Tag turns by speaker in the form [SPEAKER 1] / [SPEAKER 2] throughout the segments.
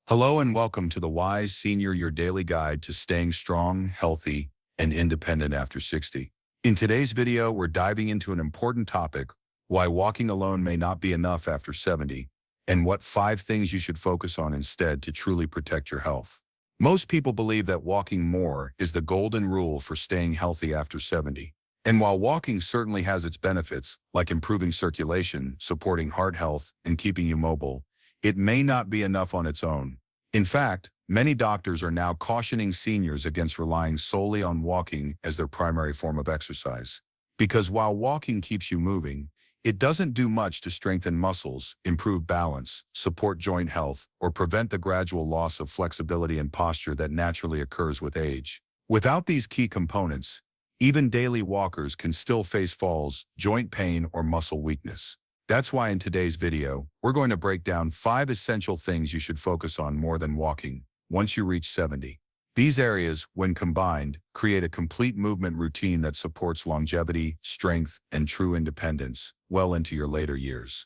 [SPEAKER 1] Hello and welcome to the Wise Senior, your daily guide to staying strong, healthy, and independent after 60. In today's video, we're diving into an important topic, why walking alone may not be enough after 70, and what 5 things you should focus on instead to truly protect your health. Most people believe that walking more is the golden rule for staying healthy after 70. And while walking certainly has its benefits, like improving circulation, supporting heart health, and keeping you mobile, it may not be enough on its own. In fact, many doctors are now cautioning seniors against relying solely on walking as their primary form of exercise. Because while walking keeps you moving, it doesn't do much to strengthen muscles, improve balance, support joint health, or prevent the gradual loss of flexibility and posture that naturally occurs with age. Without these key components, even daily walkers can still face falls, joint pain, or muscle weakness. That's why in today's video, we're going to break down 5 essential things you should focus on more than walking once you reach 70. These areas, when combined, create a complete movement routine that supports longevity, strength, and true independence well into your later years.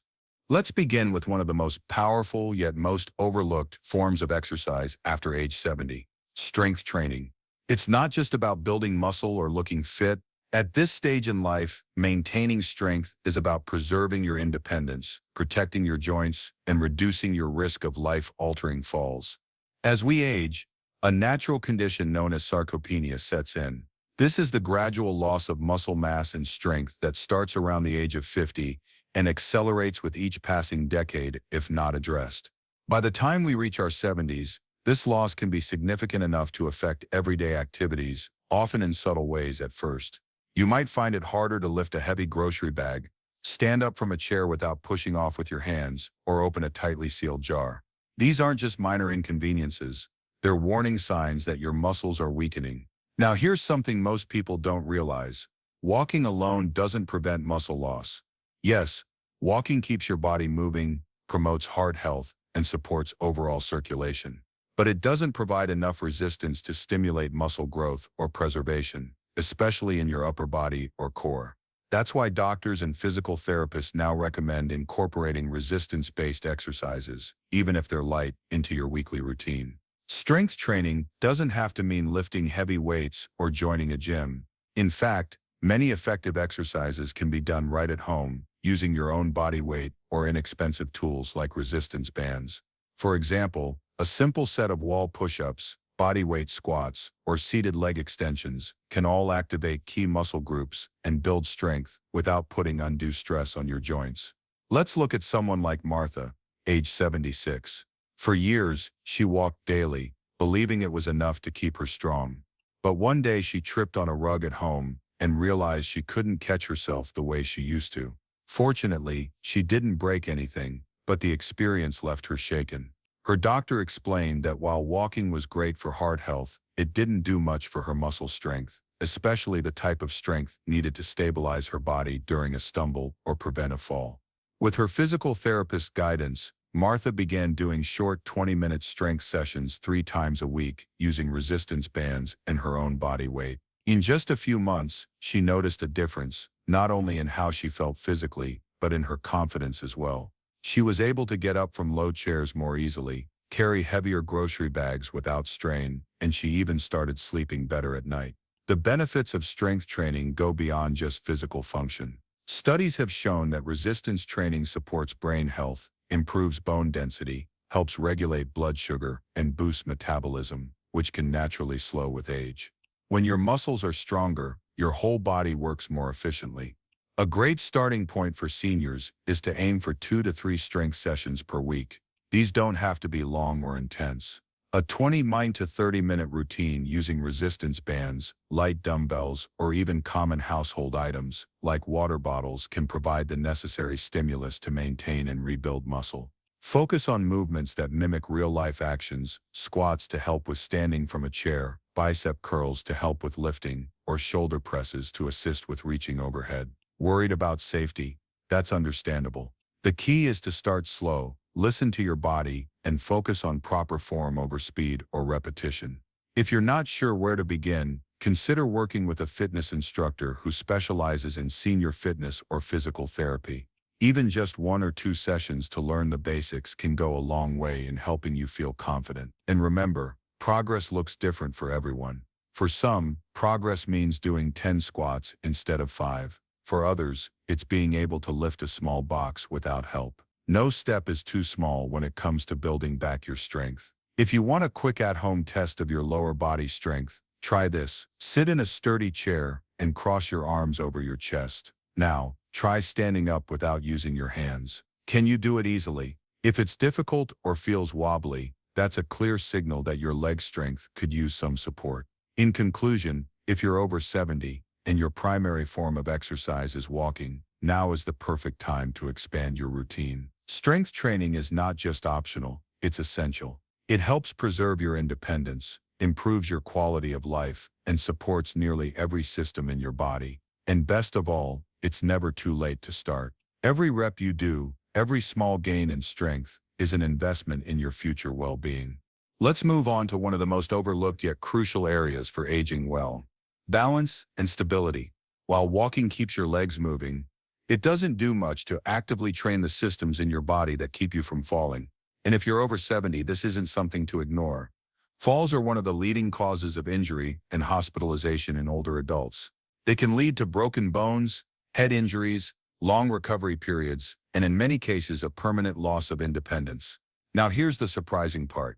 [SPEAKER 1] Let's begin with one of the most powerful yet most overlooked forms of exercise after age 70, strength training. It's not just about building muscle or looking fit. At this stage in life, maintaining strength is about preserving your independence, protecting your joints, and reducing your risk of life-altering falls. As we age, a natural condition known as sarcopenia sets in. This is the gradual loss of muscle mass and strength that starts around the age of 50 and accelerates with each passing decade if not addressed. By the time we reach our 70s, this loss can be significant enough to affect everyday activities, often in subtle ways at first. You might find it harder to lift a heavy grocery bag, stand up from a chair without pushing off with your hands, or open a tightly sealed jar. These aren't just minor inconveniences. They're warning signs that your muscles are weakening. Now here's something most people don't realize. Walking alone doesn't prevent muscle loss. Yes, walking keeps your body moving, promotes heart health, and supports overall circulation. But it doesn't provide enough resistance to stimulate muscle growth or preservation, especially in your upper body or core. That's why doctors and physical therapists now recommend incorporating resistance-based exercises, even if they're light, into your weekly routine. Strength training doesn't have to mean lifting heavy weights or joining a gym. In fact, many effective exercises can be done right at home, using your own body weight or inexpensive tools like resistance bands. For example, a simple set of wall push-ups, body weight squats, or seated leg extensions can all activate key muscle groups and build strength without putting undue stress on your joints. Let's look at someone like Martha, age 76. For years, she walked daily, believing it was enough to keep her strong. But one day she tripped on a rug at home and realized she couldn't catch herself the way she used to. Fortunately, she didn't break anything, but the experience left her shaken. Her doctor explained that while walking was great for heart health, it didn't do much for her muscle strength, especially the type of strength needed to stabilize her body during a stumble or prevent a fall. With her physical therapist's guidance, Martha began doing short 20-minute strength sessions 3 times a week using resistance bands and her own body weight. In just a few months, she noticed a difference, not only in how she felt physically, but in her confidence as well. She was able to get up from low chairs more easily, carry heavier grocery bags without strain, and she even started sleeping better at night. The benefits of strength training go beyond just physical function. Studies have shown that resistance training supports brain health, improves bone density, helps regulate blood sugar, and boosts metabolism, which can naturally slow with age. When your muscles are stronger, your whole body works more efficiently. A great starting point for seniors is to aim for 2 to 3 strength sessions per week. These don't have to be long or intense. A 20 to 30-minute routine using resistance bands, light dumbbells, or even common household items, like water bottles, can provide the necessary stimulus to maintain and rebuild muscle. Focus on movements that mimic real-life actions, squats to help with standing from a chair, bicep curls to help with lifting, or shoulder presses to assist with reaching overhead. Worried about safety? That's understandable. The key is to start slow, listen to your body, and focus on proper form over speed or repetition. If you're not sure where to begin, consider working with a fitness instructor who specializes in senior fitness or physical therapy. Even just 1 or 2 sessions to learn the basics can go a long way in helping you feel confident. And remember, progress looks different for everyone. For some, progress means doing 10 squats instead of 5. For others, it's being able to lift a small box without help. No step is too small when it comes to building back your strength. If you want a quick at-home test of your lower body strength, try this. Sit in a sturdy chair and cross your arms over your chest. Now, try standing up without using your hands. Can you do it easily? If it's difficult or feels wobbly, that's a clear signal that your leg strength could use some support. In conclusion, if you're over 70 and your primary form of exercise is walking, now is the perfect time to expand your routine. Strength training is not just optional, it's essential. It helps preserve your independence, improves your quality of life, and supports nearly every system in your body. And best of all, it's never too late to start. Every rep you do, every small gain in strength, is an investment in your future well-being. Let's move on to one of the most overlooked yet crucial areas for aging well: balance and stability. While walking keeps your legs moving, it doesn't do much to actively train the systems in your body that keep you from falling. And if you're over 70, this isn't something to ignore. Falls are one of the leading causes of injury and hospitalization in older adults. They can lead to broken bones, head injuries, long recovery periods, and in many cases a permanent loss of independence. Now here's the surprising part.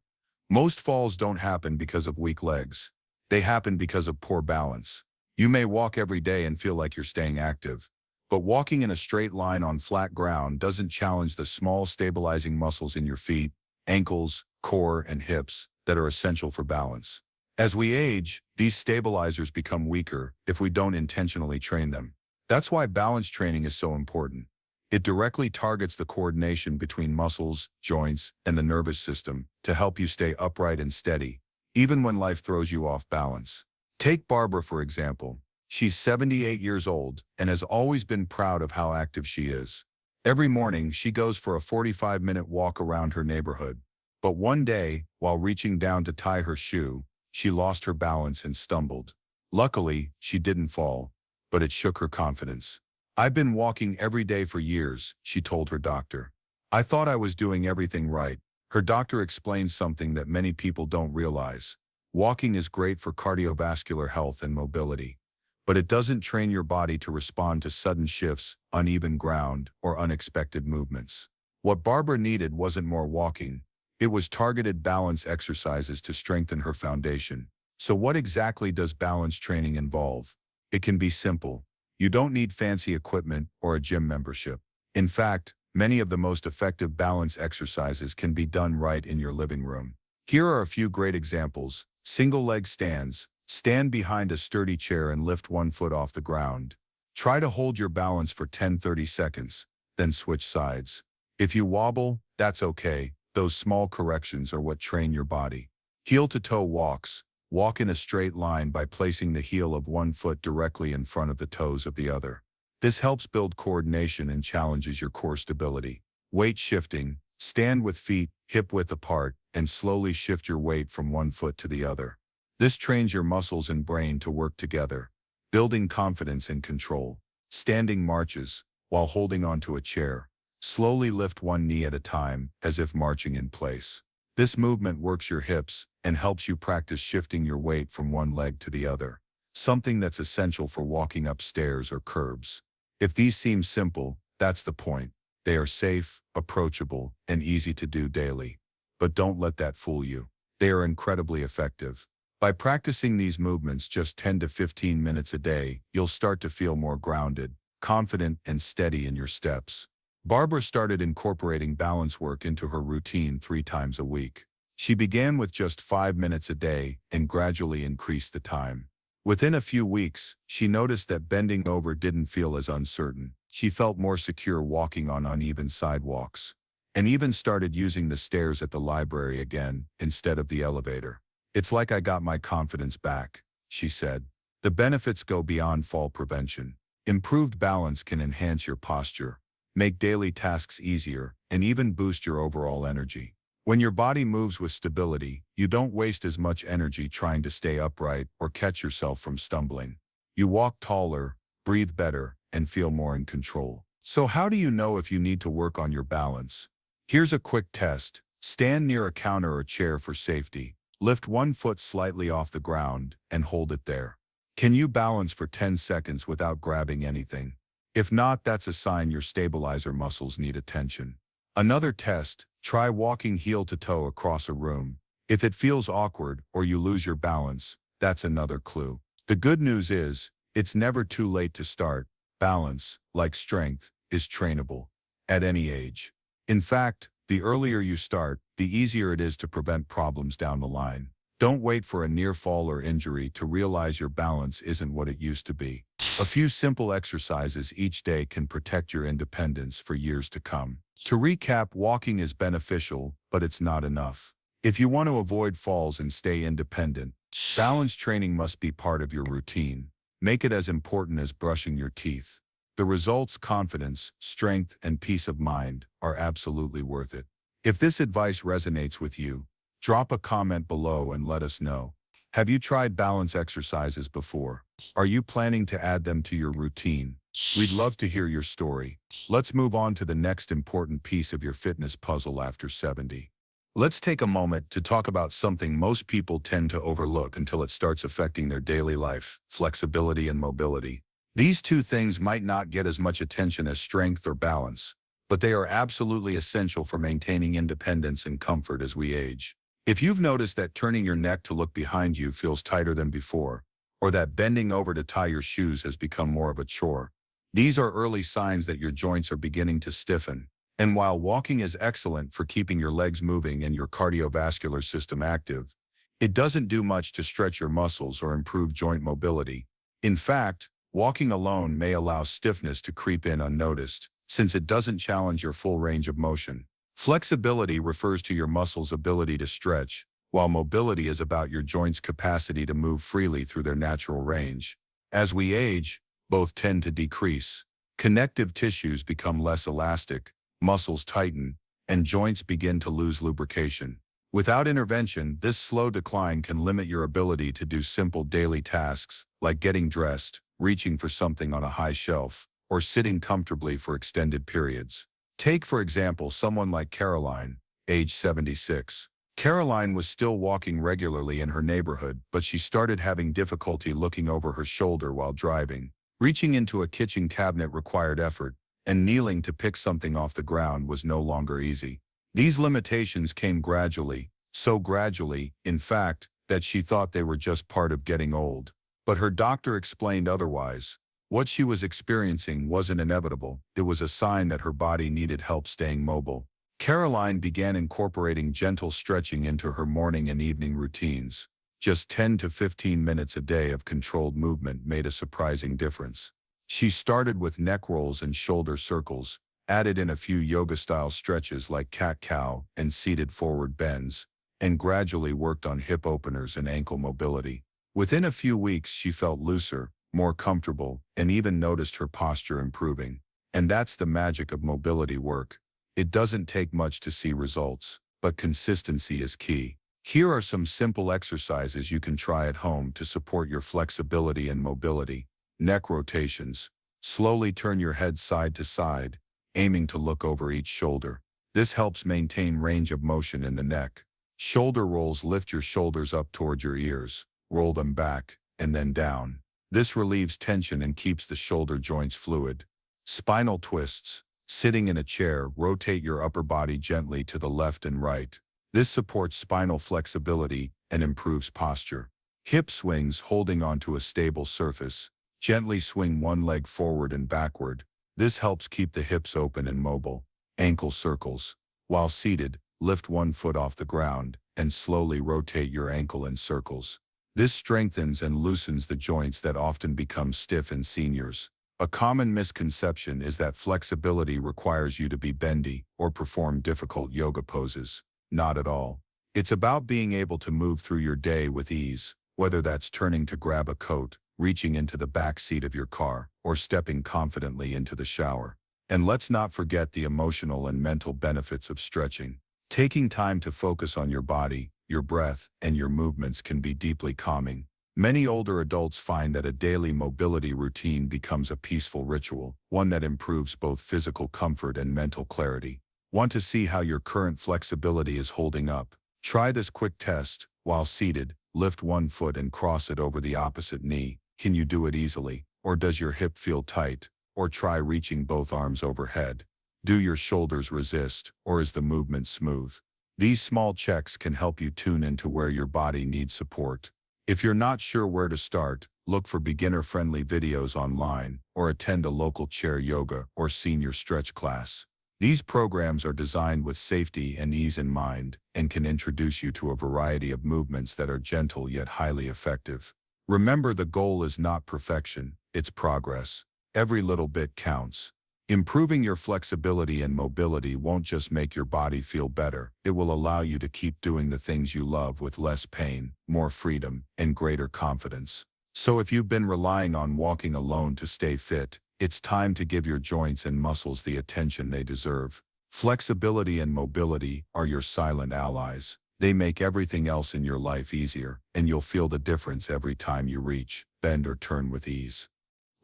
[SPEAKER 1] Most falls don't happen because of weak legs. They happen because of poor balance. You may walk every day and feel like you're staying active, but walking in a straight line on flat ground doesn't challenge the small stabilizing muscles in your feet, ankles, core, and hips that are essential for balance. As we age, these stabilizers become weaker if we don't intentionally train them. That's why balance training is so important. It directly targets the coordination between muscles, joints, and the nervous system to help you stay upright and steady, even when life throws you off balance. Take Barbara, for example. She's 78 years old and has always been proud of how active she is. Every morning, she goes for a 45-minute walk around her neighborhood. But one day, while reaching down to tie her shoe, she lost her balance and stumbled. Luckily, she didn't fall, but it shook her confidence. "I've been walking every day for years," she told her doctor. "I thought I was doing everything right." Her doctor explained something that many people don't realize. Walking is great for cardiovascular health and mobility, but it doesn't train your body to respond to sudden shifts, uneven ground, or unexpected movements. What Barbara needed wasn't more walking. It was targeted balance exercises to strengthen her foundation. So what exactly does balance training involve? It can be simple. You don't need fancy equipment or a gym membership. In fact, many of the most effective balance exercises can be done right in your living room. Here are a few great examples. Single leg stands. Stand behind a sturdy chair and lift one foot off the ground. Try to hold your balance for 10-30 seconds, then switch sides. If you wobble, that's okay. Those small corrections are what train your body. Heel-to-toe walks. Walk in a straight line by placing the heel of one foot directly in front of the toes of the other. This helps build coordination and challenges your core stability. Weight shifting. Stand with feet hip-width apart and slowly shift your weight from one foot to the other. This trains your muscles and brain to work together, building confidence and control. Standing marches. While holding onto a chair, slowly lift one knee at a time, as if marching in place. This movement works your hips and helps you practice shifting your weight from one leg to the other, something that's essential for walking up stairs or curbs. If these seem simple, that's the point. They are safe, approachable, and easy to do daily. But don't let that fool you. They are incredibly effective. By practicing these movements just 10 to 15 minutes a day, you'll start to feel more grounded, confident, and steady in your steps. Barbara started incorporating balance work into her routine 3 times a week. She began with just 5 minutes a day and gradually increased the time. Within a few weeks, she noticed that bending over didn't feel as uncertain. She felt more secure walking on uneven sidewalks, and even started using the stairs at the library again instead of the elevator. "It's like I got my confidence back," she said. The benefits go beyond fall prevention. Improved balance can enhance your posture, make daily tasks easier, and even boost your overall energy. When your body moves with stability, you don't waste as much energy trying to stay upright or catch yourself from stumbling. You walk taller, breathe better, and feel more in control. So how do you know if you need to work on your balance? Here's a quick test. Stand near a counter or chair for safety. Lift one foot slightly off the ground and hold it there. Can you balance for 10 seconds without grabbing anything? If not, that's a sign your stabilizer muscles need attention. Another test, try walking heel to toe across a room. If it feels awkward or you lose your balance, that's another clue. The good news is, it's never too late to start. Balance, like strength, is trainable at any age. In fact, the earlier you start, the easier it is to prevent problems down the line. Don't wait for a near fall or injury to realize your balance isn't what it used to be. A few simple exercises each day can protect your independence for years to come. To recap, walking is beneficial, but it's not enough. If you want to avoid falls and stay independent, balance training must be part of your routine. Make it as important as brushing your teeth. The results, confidence, strength, and peace of mind, are absolutely worth it. If this advice resonates with you, drop a comment below and let us know. Have you tried balance exercises before? Are you planning to add them to your routine? We'd love to hear your story. Let's move on to the next important piece of your fitness puzzle after 70. Let's take a moment to talk about something most people tend to overlook until it starts affecting their daily life: flexibility and mobility. These two things might not get as much attention as strength or balance, but they are absolutely essential for maintaining independence and comfort as we age. If you've noticed that turning your neck to look behind you feels tighter than before, or that bending over to tie your shoes has become more of a chore, these are early signs that your joints are beginning to stiffen. And while walking is excellent for keeping your legs moving and your cardiovascular system active, it doesn't do much to stretch your muscles or improve joint mobility. In fact, walking alone may allow stiffness to creep in unnoticed, since it doesn't challenge your full range of motion. Flexibility refers to your muscles' ability to stretch, while mobility is about your joints' capacity to move freely through their natural range. As we age, both tend to decrease. Connective tissues become less elastic, muscles tighten, and joints begin to lose lubrication. Without intervention, this slow decline can limit your ability to do simple daily tasks, like getting dressed, reaching for something on a high shelf, or sitting comfortably for extended periods. Take, for example, someone like Caroline, age 76. Caroline was still walking regularly in her neighborhood, but she started having difficulty looking over her shoulder while driving. Reaching into a kitchen cabinet required effort, and kneeling to pick something off the ground was no longer easy. These limitations came gradually, so gradually, in fact, that she thought they were just part of getting old. But her doctor explained otherwise. What she was experiencing wasn't inevitable. It was a sign that her body needed help staying mobile. Caroline began incorporating gentle stretching into her morning and evening routines. Just 10 to 15 minutes a day of controlled movement made a surprising difference. She started with neck rolls and shoulder circles, added in a few yoga-style stretches like cat-cow and seated forward bends, and gradually worked on hip openers and ankle mobility. Within a few weeks, she felt looser, more comfortable, and even noticed her posture improving. And that's the magic of mobility work. It doesn't take much to see results, but consistency is key. Here are some simple exercises you can try at home to support your flexibility and mobility. Neck rotations. Slowly turn your head side to side, aiming to look over each shoulder. This helps maintain range of motion in the neck. Shoulder rolls. Lift your shoulders up toward your ears, roll them back, and then down. This relieves tension and keeps the shoulder joints fluid. Spinal twists. Sitting in a chair, rotate your upper body gently to the left and right. This supports spinal flexibility and improves posture. Hip swings. Holding onto a stable surface, gently swing one leg forward and backward. This helps keep the hips open and mobile. Ankle circles. While seated, lift one foot off the ground and slowly rotate your ankle in circles. This strengthens and loosens the joints that often become stiff in seniors. A common misconception is that flexibility requires you to be bendy or perform difficult yoga poses. Not at all. It's about being able to move through your day with ease, whether that's turning to grab a coat, reaching into the back seat of your car, or stepping confidently into the shower. And let's not forget the emotional and mental benefits of stretching. Taking time to focus on your body, your breath, and your movements can be deeply calming. Many older adults find that a daily mobility routine becomes a peaceful ritual, one that improves both physical comfort and mental clarity. Want to see how your current flexibility is holding up? Try this quick test. While seated, lift one foot and cross it over the opposite knee. Can you do it easily? Or does your hip feel tight? Or try reaching both arms overhead. Do your shoulders resist, or is the movement smooth? These small checks can help you tune into where your body needs support. If you're not sure where to start, look for beginner-friendly videos online or attend a local chair yoga or senior stretch class. These programs are designed with safety and ease in mind and can introduce you to a variety of movements that are gentle yet highly effective. Remember, the goal is not perfection, it's progress. Every little bit counts. Improving your flexibility and mobility won't just make your body feel better, it will allow you to keep doing the things you love with less pain, more freedom, and greater confidence. So if you've been relying on walking alone to stay fit, it's time to give your joints and muscles the attention they deserve. Flexibility and mobility are your silent allies. They make everything else in your life easier, and you'll feel the difference every time you reach, bend, or turn with ease.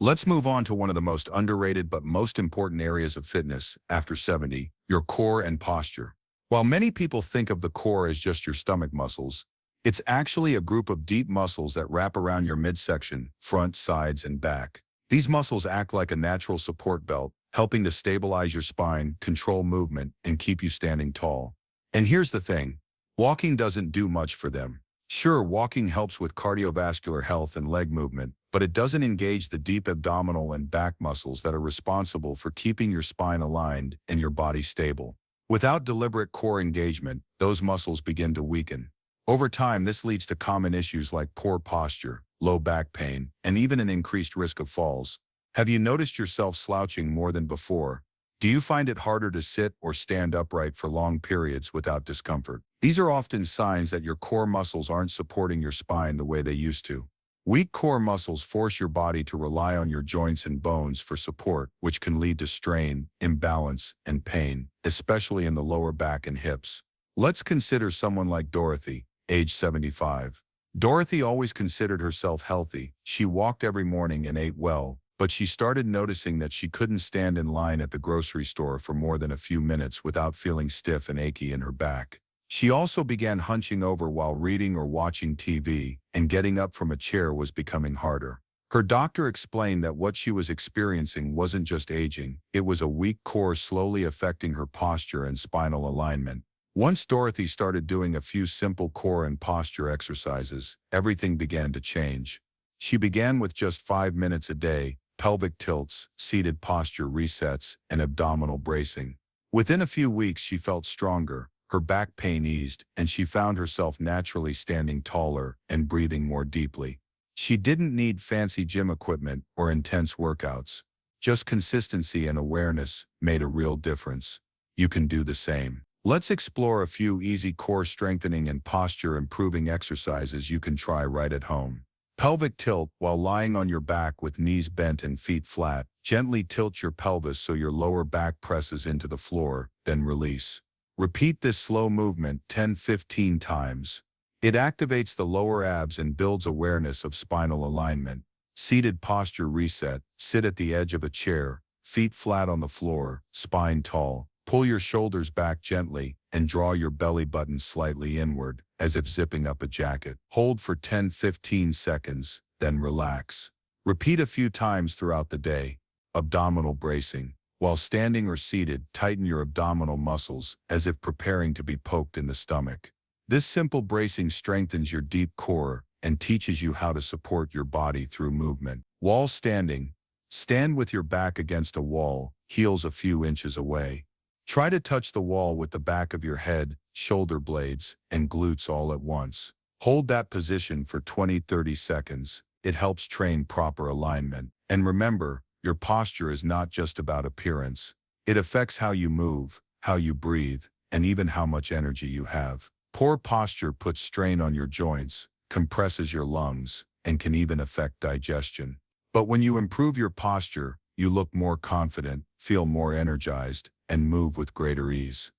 [SPEAKER 1] Let's move on to one of the most underrated but most important areas of fitness after 70, your core and posture. While many people think of the core as just your stomach muscles, it's actually a group of deep muscles that wrap around your midsection, front, sides, and back. These muscles act like a natural support belt, helping to stabilize your spine, control movement, and keep you standing tall. And here's the thing, walking doesn't do much for them. Sure, walking helps with cardiovascular health and leg movement, but it doesn't engage the deep abdominal and back muscles that are responsible for keeping your spine aligned and your body stable. Without deliberate core engagement, those muscles begin to weaken. Over time, this leads to common issues like poor posture, low back pain, and even an increased risk of falls. Have you noticed yourself slouching more than before? Do you find it harder to sit or stand upright for long periods without discomfort? These are often signs that your core muscles aren't supporting your spine the way they used to. Weak core muscles force your body to rely on your joints and bones for support, which can lead to strain, imbalance, and pain, especially in the lower back and hips. Let's consider someone like Dorothy, age 75. Dorothy always considered herself healthy. She walked every morning and ate well, but she started noticing that she couldn't stand in line at the grocery store for more than a few minutes without feeling stiff and achy in her back. She also began hunching over while reading or watching TV, and getting up from a chair was becoming harder. Her doctor explained that what she was experiencing wasn't just aging, it was a weak core slowly affecting her posture and spinal alignment. Once Dorothy started doing a few simple core and posture exercises, everything began to change. She began with just 5 minutes a day, pelvic tilts, seated posture resets, and abdominal bracing. Within a few weeks, she felt stronger. Her back pain eased, and she found herself naturally standing taller and breathing more deeply. She didn't need fancy gym equipment or intense workouts. Just consistency and awareness made a real difference. You can do the same. Let's explore a few easy core strengthening and posture improving exercises you can try right at home. Pelvic tilt. While lying on your back with knees bent and feet flat, gently tilt your pelvis so your lower back presses into the floor, then release. Repeat this slow movement 10-15 times. It activates the lower abs and builds awareness of spinal alignment. Seated posture reset. Sit at the edge of a chair, feet flat on the floor, spine tall. Pull your shoulders back gently and draw your belly button slightly inward, as if zipping up a jacket. Hold for 10-15 seconds, then relax. Repeat a few times throughout the day. Abdominal bracing. While standing or seated, tighten your abdominal muscles, as if preparing to be poked in the stomach. This simple bracing strengthens your deep core and teaches you how to support your body through movement. Wall standing. Stand with your back against a wall, heels a few inches away. Try to touch the wall with the back of your head, shoulder blades, and glutes all at once. Hold that position for 20-30 seconds. It helps train proper alignment. And remember, your posture is not just about appearance. It affects how you move, how you breathe, and even how much energy you have. Poor posture puts strain on your joints, compresses your lungs, and can even affect digestion. But when you improve your posture, you look more confident, feel more energized, and move with greater ease.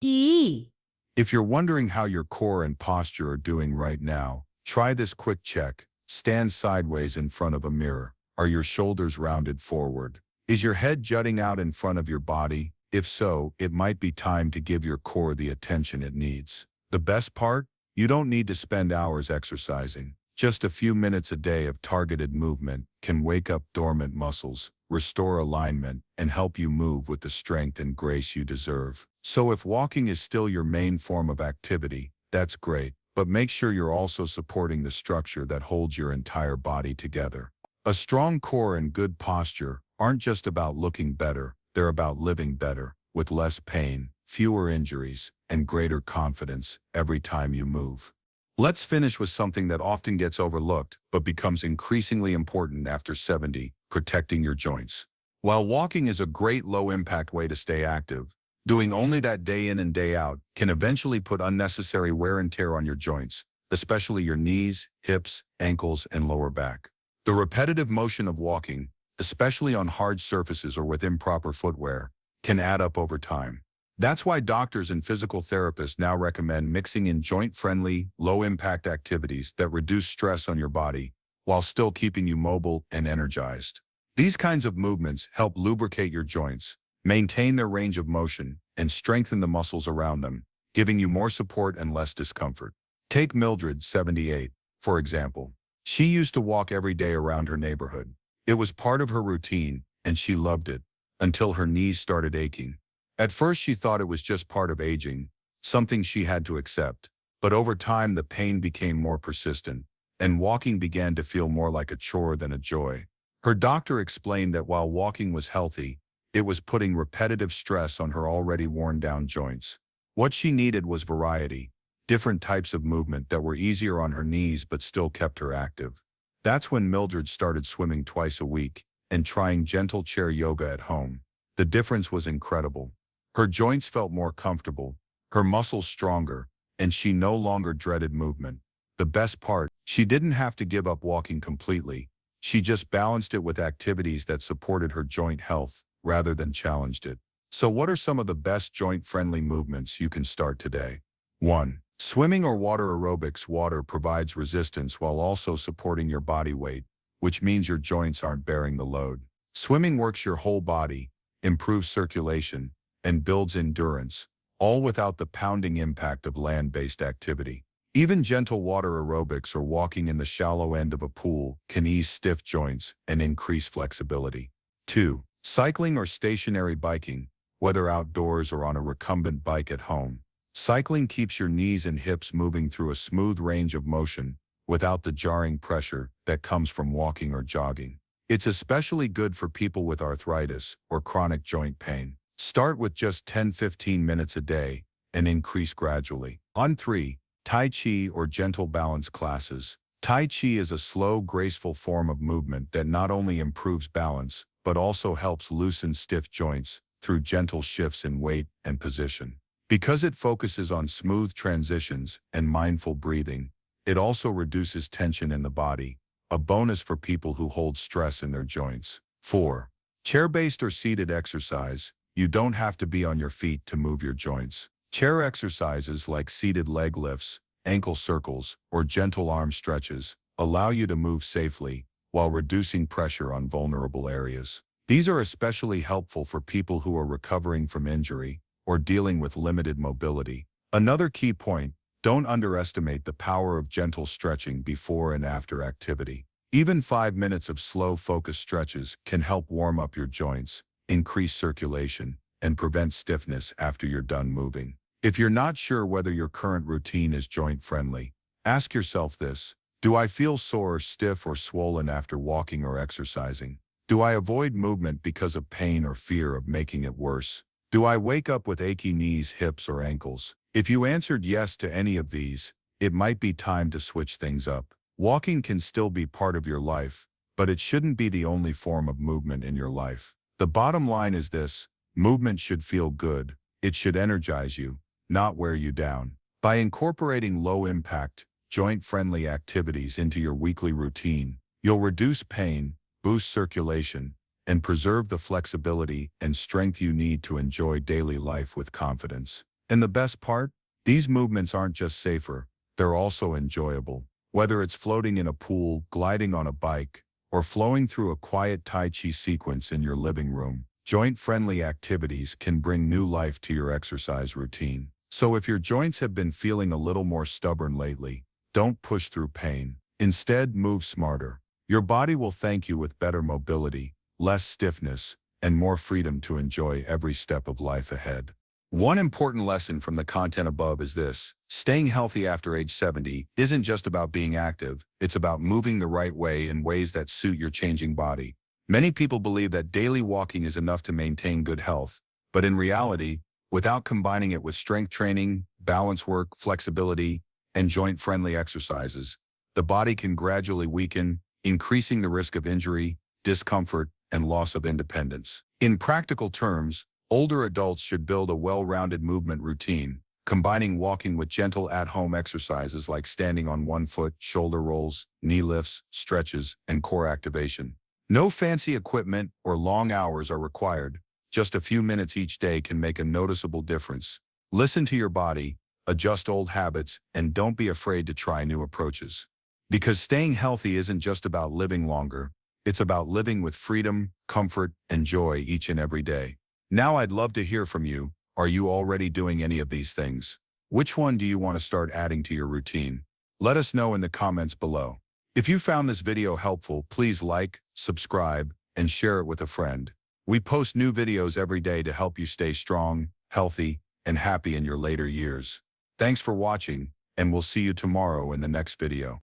[SPEAKER 1] If you're wondering how your core and posture are doing right now, try this quick check. Stand sideways in front of a mirror. Are your shoulders rounded forward? Is your head jutting out in front of your body? If so, it might be time to give your core the attention it needs. The best part? You don't need to spend hours exercising. Just a few minutes a day of targeted movement can wake up dormant muscles, restore alignment, and help you move with the strength and grace you deserve. So if walking is still your main form of activity, that's great, but make sure you're also supporting the structure that holds your entire body together. A strong core and good posture aren't just about looking better, they're about living better, with less pain, fewer injuries, and greater confidence every time you move. Let's finish with something that often gets overlooked, but becomes increasingly important after 70, protecting your joints. While walking is a great low-impact way to stay active, doing only that day in and day out can eventually put unnecessary wear and tear on your joints, especially your knees, hips, ankles, and lower back. The repetitive motion of walking, especially on hard surfaces or with improper footwear, can add up over time. That's why doctors and physical therapists now recommend mixing in joint-friendly, low-impact activities that reduce stress on your body while still keeping you mobile and energized. These kinds of movements help lubricate your joints, maintain their range of motion, and strengthen the muscles around them, giving you more support and less discomfort. Take Mildred, 78, for example. She used to walk every day around her neighborhood. It was part of her routine, and she loved it, until her knees started aching. At first she thought it was just part of aging, something she had to accept. But over time the pain became more persistent, and walking began to feel more like a chore than a joy. Her doctor explained that while walking was healthy, it was putting repetitive stress on her already worn-down joints. What she needed was variety, different types of movement that were easier on her knees but still kept her active. That's when Mildred started swimming twice a week and trying gentle chair yoga at home. The difference was incredible. Her joints felt more comfortable, her muscles stronger, and she no longer dreaded movement. The best part, she didn't have to give up walking completely. She just balanced it with activities that supported her joint health rather than challenged it. So what are some of the best joint-friendly movements you can start today? 1. Swimming or water aerobics. Water provides resistance while also supporting your body weight, which means your joints aren't bearing the load. Swimming works your whole body, improves circulation, and builds endurance, all without the pounding impact of land-based activity. Even gentle water aerobics or walking in the shallow end of a pool can ease stiff joints and increase flexibility. 2. Cycling or stationary biking, whether outdoors or on a recumbent bike at home. Cycling keeps your knees and hips moving through a smooth range of motion without the jarring pressure that comes from walking or jogging. It's especially good for people with arthritis or chronic joint pain. Start with just 10-15 minutes a day and increase gradually. 3. Tai Chi or gentle balance classes. Tai Chi is a slow, graceful form of movement that not only improves balance, but also helps loosen stiff joints through gentle shifts in weight and position. Because it focuses on smooth transitions and mindful breathing, it also reduces tension in the body, a bonus for people who hold stress in their joints. 4. Chair-based or seated exercise. You don't have to be on your feet to move your joints. Chair exercises like seated leg lifts, ankle circles, or gentle arm stretches allow you to move safely while reducing pressure on vulnerable areas. These are especially helpful for people who are recovering from injury or dealing with limited mobility. Another key point, don't underestimate the power of gentle stretching before and after activity. Even 5 minutes of slow, focused stretches can help warm up your joints, increase circulation, and prevent stiffness after you're done moving. If you're not sure whether your current routine is joint-friendly, ask yourself this: do I feel sore, stiff, or swollen after walking or exercising? Do I avoid movement because of pain or fear of making it worse? Do I wake up with achy knees, hips, or ankles? If you answered yes to any of these, it might be time to switch things up. Walking can still be part of your life, but it shouldn't be the only form of movement in your life. The bottom line is this: movement should feel good. It should energize you, not wear you down. By incorporating low-impact, joint-friendly activities into your weekly routine, you'll reduce pain, boost circulation, and preserve the flexibility and strength you need to enjoy daily life with confidence. And the best part? These movements aren't just safer, they're also enjoyable. Whether it's floating in a pool, gliding on a bike, or flowing through a quiet Tai Chi sequence in your living room, joint-friendly activities can bring new life to your exercise routine. So if your joints have been feeling a little more stubborn lately, don't push through pain. Instead, move smarter. Your body will thank you with better mobility, less stiffness, and more freedom to enjoy every step of life ahead. One important lesson from the content above is this: staying healthy after age 70 isn't just about being active, it's about moving the right way in ways that suit your changing body. Many people believe that daily walking is enough to maintain good health, but in reality, without combining it with strength training, balance work, flexibility, and joint-friendly exercises, the body can gradually weaken, increasing the risk of injury, discomfort, and loss of independence. In practical terms, older adults should build a well-rounded movement routine, combining walking with gentle at-home exercises like standing on one foot, shoulder rolls, knee lifts, stretches, and core activation. No fancy equipment or long hours are required. Just a few minutes each day can make a noticeable difference. Listen to your body, adjust old habits, and don't be afraid to try new approaches. Because staying healthy isn't just about living longer, it's about living with freedom, comfort, and joy each and every day. Now I'd love to hear from you. Are you already doing any of these things? Which one do you want to start adding to your routine? Let us know in the comments below. If you found this video helpful, please like, subscribe, and share it with a friend. We post new videos every day to help you stay strong, healthy, and happy in your later years. Thanks for watching, and we'll see you tomorrow in the next video.